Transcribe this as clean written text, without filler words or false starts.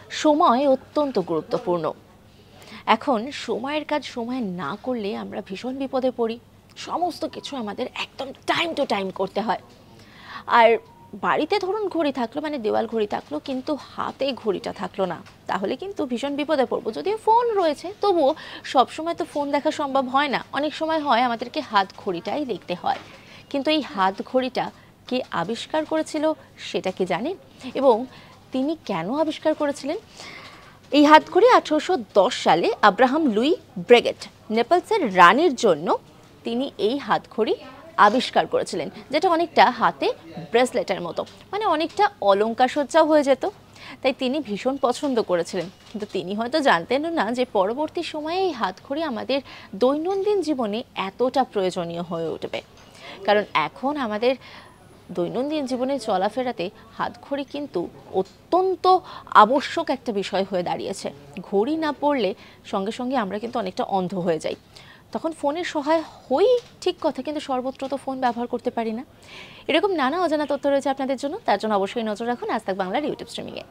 সময় অত্যন্ত গুরুত্বপূর্ণ। এখন সময়ের কাজ সময় না করলে আমরা ভীষণ বিপদে পড়ি। সমস্ত কিছু আমাদের একদম টাইম টু টাইম করতে হয়। আর বাড়িতে ধরুন ঘড়ি থাকলো, মানে দেওয়াল ঘড়ি থাকলো, কিন্তু হাতে ঘড়িটা থাকলো না, তাহলে কিন্তু ভীষণ বিপদে পড়বো। যদিও ফোন রয়েছে, তবুও সবসময় তো ফোন দেখা সম্ভব হয় না। অনেক সময় হয় আমাদেরকে হাত ঘড়িটাই দেখতে হয়। কিন্তু এই হাত ঘড়িটা কে আবিষ্কার করেছিল সেটা কি জানেন? এবং তিনি কেন আবিষ্কার করেছিলেন? এই হাতঘড়ি 1810 সালে আব্রাহাম লুই ব্রেগেট, নেপালসের রানীর জন্য তিনি এই হাতঘড়ি আবিষ্কার করেছিলেন, যেটা অনেকটা হাতে ব্রেসলেটের মতো, মানে অনেকটা অলংকার সজ্জাও হয়ে যেত। তাই তিনি ভীষণ পছন্দ করেছিলেন। কিন্তু তিনি হয়তো জানতেন না যে পরবর্তী সময়ে এই হাতঘড়ি আমাদের দৈনন্দিন জীবনে এতটা প্রয়োজনীয় হয়ে উঠবে। কারণ এখন আমাদের দৈনন্দিন জীবনে চলাফেরাতে হাতঘড়ি কিন্তু অত্যন্ত আবশ্যক একটা বিষয় হয়ে দাঁড়িয়েছে। ঘড়ি না পড়লে সঙ্গে সঙ্গে আমরা কিন্তু অনেকটা অন্ধ হয়ে যাই। তখন ফোনের সহায় হই ঠিক কথা, কিন্তু সর্বত্র তো ফোন ব্যবহার করতে পারি না। এরকম নানা অজানা তথ্য রয়েছে আপনাদের জন্য, তার জন্য অবশ্যই নজর রাখুন আজ তাক বাংলার ইউটিউব স্ট্রিমিংয়ে।